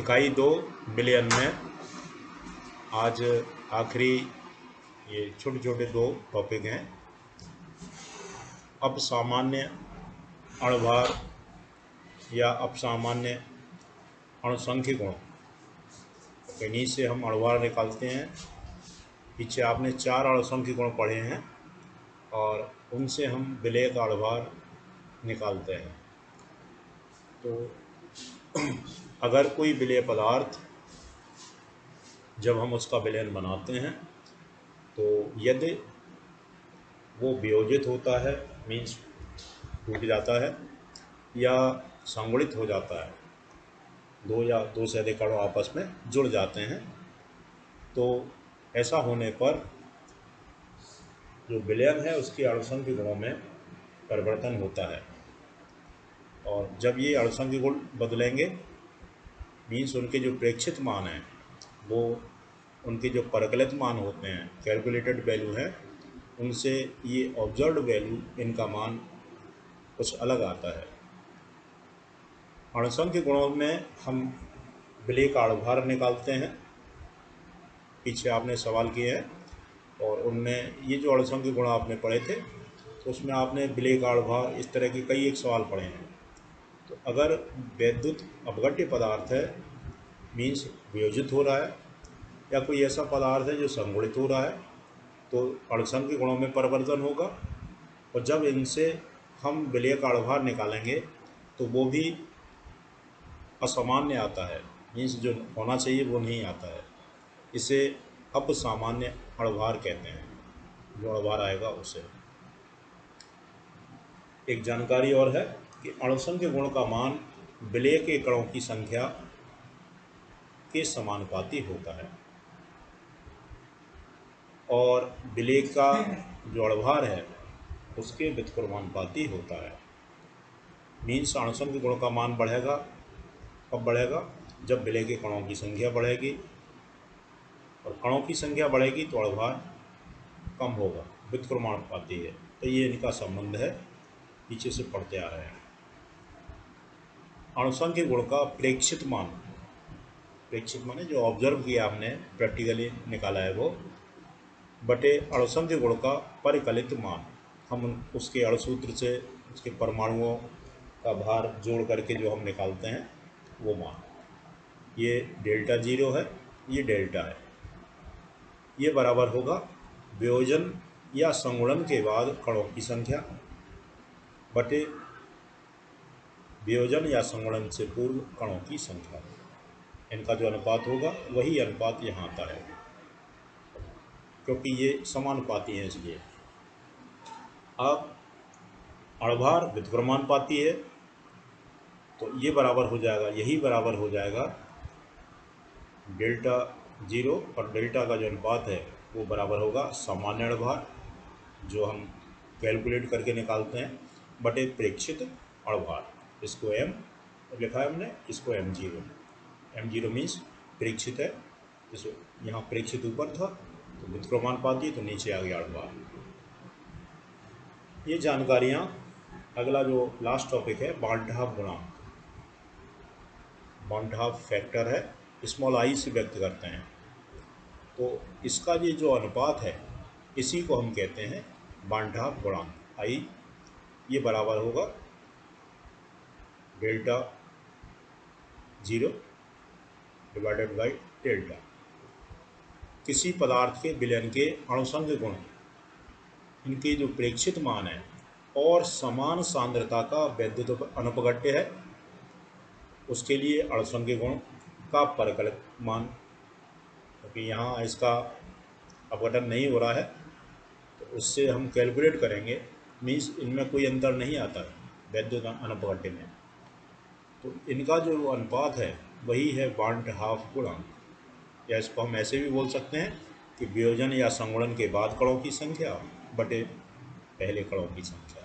इकाई 2 बिलियन में आज आखिरी ये छोटे छोटे 2 टॉपिक हैं। अपसामान्य अणुभार या अपसामान्य अणुसंख्य गुण, इन्हीं से हम अणुभार निकालते हैं। पीछे आपने 4 अणुसंख्य गुण पढ़े हैं और उनसे हम विलेय का अणुभार निकालते हैं। तो अगर कोई विलेय पदार्थ जब हम उसका विलयन बनाते हैं तो यदि वो वियोजित होता है, मीन्स टूट जाता है, या संगुणित हो जाता है, 2 या 2 से अधिक अणु आपस में जुड़ जाते हैं, तो ऐसा होने पर जो विलयन है उसके अणुसंख्य गुणों में परिवर्तन होता है। और जब ये अणुसंख्य गुण बदलेंगे, मीन्स उनके जो प्रेक्षित मान हैं वो उनके जो परिकलित मान होते हैं, कैलकुलेटेड वैल्यू है, उनसे ये ऑब्जर्व्ड वैल्यू, इनका मान कुछ अलग आता है। अणुसंख्य गुणों में हम विलेय का अणुभार निकालते हैं। पीछे आपने सवाल किए हैं और उनमें ये जो अणुसंख्य गुण आपने पढ़े थे तो उसमें आपने विलेय का अणुभार, इस तरह के कई एक सवाल पढ़े हैं। तो अगर वैद्युत अपघट्य पदार्थ है, मीन्स वियोजित हो रहा है, या कोई ऐसा पदार्थ है जो संगुणित हो रहा है, तो अणुसंख्य गुणों में परिवर्तन होगा। और जब इनसे हम विलेय का अणुभार निकालेंगे तो वो भी असामान्य आता है, मीन्स जो होना चाहिए वो नहीं आता है। इसे अपसामान्य अणुभार कहते हैं, जो अणुभार आएगा उसे। एक जानकारी और है कि अणुसंख्य गुण का मान विलेय के कणों की संख्या के समानुपाती होता है और विलेय का जो अणुभार है उसके व्युत्क्रमानुपाती होता है। मीन्स अणुसंख्य गुण का मान बढ़ेगा, कब बढ़ेगा? जब विलेय के कणों की संख्या बढ़ेगी, और कणों की संख्या बढ़ेगी तो अणुभार कम होगा, व्युत्क्रमानुपाती है। तो ये इनका संबंध है, पीछे से पढ़ते आ रहे हैं। अणुसंख्य गुण का प्रेक्षित मान, प्रेक्षित माने जो ऑब्जर्व किया हमने, प्रैक्टिकली निकाला है वो, बटे अणुसंख्य गुण का परिकलित मान, हम उसके अणुसूत्र से उसके परमाणुओं का भार जोड़ करके जो हम निकालते हैं वो मान। ये डेल्टा 0 है, ये डेल्टा है। ये बराबर होगा वियोजन या संगुणन के बाद कणों की संख्या बटे वियोजन या संगुणन से पूर्व कणों की संख्या। इनका जो अनुपात होगा वही अनुपात यहाँ आता है, क्योंकि ये समानुपाती हैं इसलिए। अब अणुभार व्युत्क्रमानुपाती है तो ये बराबर हो जाएगा, यही बराबर हो जाएगा डेल्टा 0, और डेल्टा का जो अनुपात है वो बराबर होगा सामान्य अणुभार, जो हम कैलकुलेट करके निकालते हैं, बटे प्रेक्षित अणुभार। इसको m लिखा है हमने, इसको m0 मीन्स प्रेक्षित है। जैसे यहाँ प्रेक्षित ऊपर था तो व्युत्क्रमानुपाती, तो नीचे आ गया अणुभार। ये जानकारियाँ, अगला जो लास्ट टॉपिक है बाल्टहाफ गुणांक, बाल्टहाफ फैक्टर है, स्मॉल i से व्यक्त करते हैं। तो इसका ये जो अनुपात है इसी को हम कहते हैं बाल्टहाफ गुणांक। i ये बराबर होगा डेल्टा 0 डिवाइडेड बाई डेल्टा। किसी पदार्थ के विलयन के अणुसंख्य गुण, इनके जो प्रेक्षित मान है और समान सांद्रता का वैद्युत अनुपघट्य है, उसके लिए अणुसंख्य गुण का परिकलित मान, क्योंकि यहाँ इसका अपघटन नहीं हो रहा है तो उससे हम कैलकुलेट करेंगे, मीन्स इनमें कोई अंतर नहीं आता है वैद्युत अनुपघट्य में। तो इनका जो अनुपात है वही है बाल्टहाफ गुणांक, या इसको हम ऐसे भी बोल सकते हैं कि वियोजन या संगुणन के बाद कणों की संख्या बटे पहले कणों की संख्या,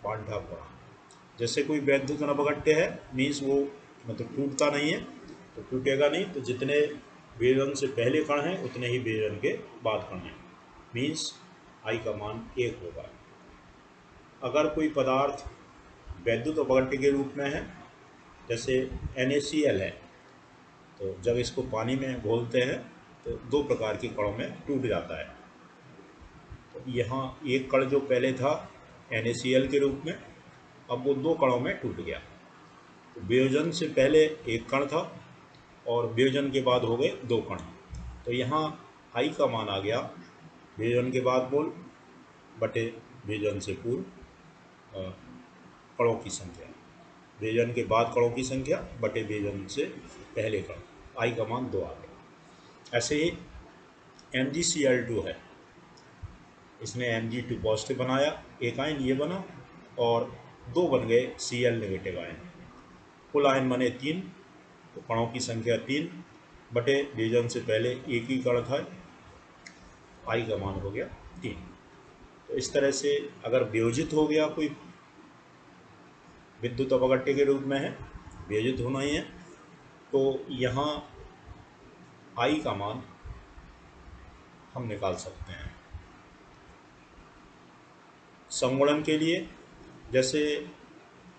बाल्टहाफ गुणांक। जैसे कोई वैद्युत अनुपघट्य है, मीन्स वो मतलब टूटता नहीं है, तो टूटेगा नहीं, तो जितने वियोजन से पहले कण हैं उतने ही वियोजन के बाद कण हैं, मीन्स i का मान 1 होगा। अगर कोई पदार्थ वैद्युत अपघट्य के रूप में है, जैसे NaCl है, तो जब इसको पानी में घोलते हैं तो दो प्रकार के कणों में टूट जाता है। तो यहाँ एक कण जो पहले था NaCl के रूप में, अब वो दो कणों में टूट गया। तो वियोजन से पहले एक कण था और वियोजन के बाद हो गए दो कण। तो यहाँ I का मान आ गया वियोजन के बाद मोल बटे वियोजन से पूर्व कणों की संख्या, वियोजन के बाद कणों की संख्या बटे वियोजन से पहले कण, I का मान 2 आ गया। ऐसे ही MgCl2 है, इसने Mg2 पॉजिटिव बनाया, एक आयन ये बना और दो बन गए Cl नेगेटिव आयन, कुल आयन बने 3। तो कणों की संख्या 3 बटे वियोजन से पहले एक ही कण था, I का मान हो गया 3। तो इस तरह से अगर वियोजित हो गया कोई विद्युत अपघट्य के रूप में है, वियोजित होना ही है, तो यहाँ I का मान हम निकाल सकते हैं। संगुणन के लिए जैसे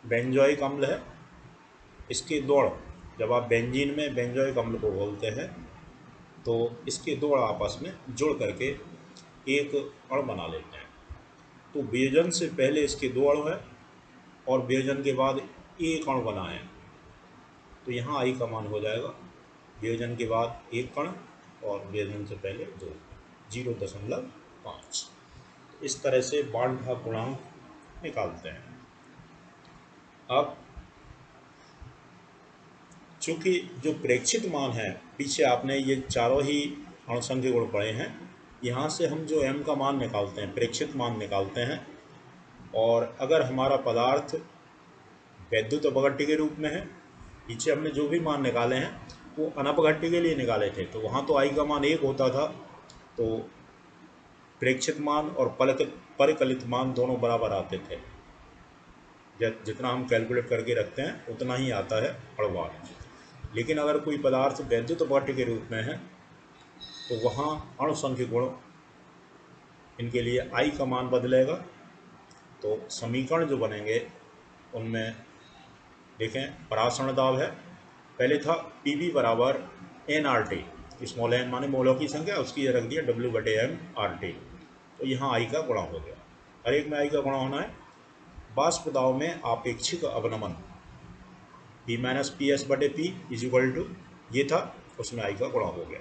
बेंजोइक अम्ल है, इसके दौड़, जब आप बेंजीन में बेंजोइक अम्ल को घोलते हैं तो इसके दौड़ आपस में जोड़ करके एक अणु बना लेते हैं। तो वियोजन से पहले इसके दो अणु है और वियोजन के बाद एक अणु बना है, तो यहाँ I का मान हो जाएगा वियोजन के बाद एक कण और वियोजन से पहले 2, 0.5। इस तरह से बांड-भाग गुणांक निकालते हैं। अब चूंकि जो प्रेक्षित मान है, पीछे आपने ये चारों ही अणुसंख्य गुण पढ़े हैं, यहाँ से हम जो m का मान निकालते हैं, प्रेक्षित मान निकालते हैं। और अगर हमारा पदार्थ वैद्युत अपघट्य के रूप में है, पीछे हमने जो भी मान निकाले हैं वो अनपघट्य के लिए निकाले थे, तो वहाँ तो I का मान 1 होता था, तो प्रेक्षित मान और परिकलित मान दोनों बराबर आते थे। जितना हम कैलकुलेट करके रखते हैं उतना ही आता है अणुभार। लेकिन अगर कोई पदार्थ वैद्युत अपघट्य के रूप में है तो वहाँ अणुसंख्य गुण इनके लिए I का मान बदलेगा। तो समीकरण जो बनेंगे उनमें देखें, परासरण दाब है, पहले था PV बराबर nRT, स्मॉल n माने मोलों की संख्या, उसकी ये रख दिया W/m/RT। तो यहाँ I का गुणा हो गया, हर एक में I का गुणा होना है। वाष्प दाब में आपेक्षिक अवनमन P-PS/P = ये था, उसमें I का गुणा हो गया।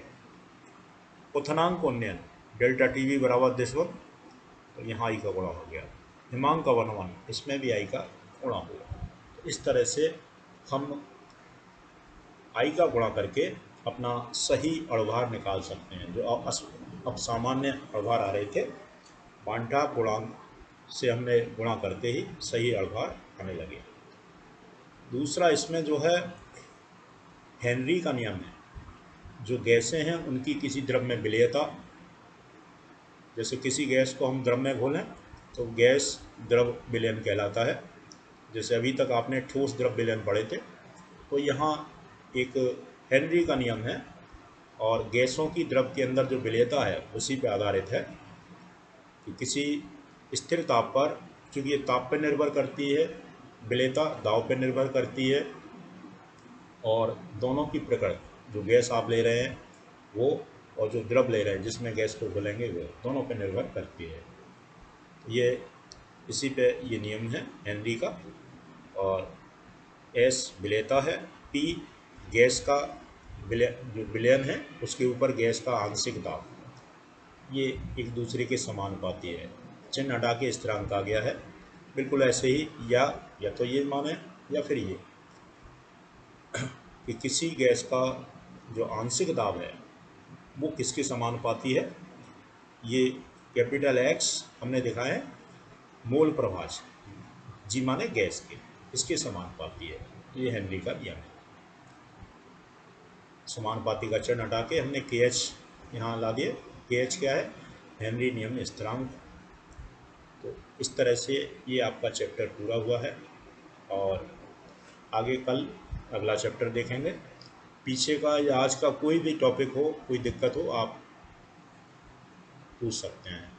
क्वथनांक उन्नयन ΔTV बराबर दिसवन, तो यहाँ I का गुणा हो गया। हिमांक अवनमन, इसमें भी I का गुणा हुआ। इस तरह से हम I का गुणा करके अपना सही अणुभार निकाल सकते हैं। जो अब सामान्य अणुभार आ रहे थे, बांड-भाग गुणांक से हमने गुणा करते ही सही अणुभार आने लगे। दूसरा इसमें जो है हेनरी का नियम है, जो गैसें हैं उनकी किसी द्रव में विलेयता, जैसे किसी गैस को हम द्रव में घोलें तो गैस द्रव विलयन कहलाता है। जैसे अभी तक आपने ठोस द्रव विलयन पढ़े थे, तो यहाँ एक हेनरी का नियम है और गैसों की द्रव के अंदर जो विलेयता है उसी पर आधारित है कि किसी स्थिर ताप पर, चूँकि ये ताप पर निर्भर करती है, विलेयता दाब पर निर्भर करती है, और दोनों की प्रकृति, जो गैस आप ले रहे हैं वो और जो द्रव ले रहे हैं जिसमें गैस को घोलेंगे वो दोनों पर निर्भर करती है। ये इसी पे ये नियम है हेनरी का। और S विलेयता है, P गैस का जो विलयन है उसके ऊपर गैस का आंशिक दाब, ये एक दूसरे के समानुपाती है। चिन्ह हटा के स्थिरांक आ गया है, बिल्कुल ऐसे ही या तो ये माने या फिर ये कि किसी गैस का जो आंशिक दाब है वो किसके समानुपाती है। ये कैपिटल X हमने देखा है मोल प्रभाज, G माने गैस के, इसके समानुपाती है। ये हेनरी का नियम है। समानुपाती का चिन्ह हटा के हमने KH यहाँ ला दिए। KH क्या है? हेनरी नियम स्थिरांक। तो इस तरह से ये आपका चैप्टर पूरा हुआ है और आगे कल अगला चैप्टर देखेंगे। पीछे का या आज का कोई भी टॉपिक हो, कोई दिक्कत हो, आप पूछ सकते हैं।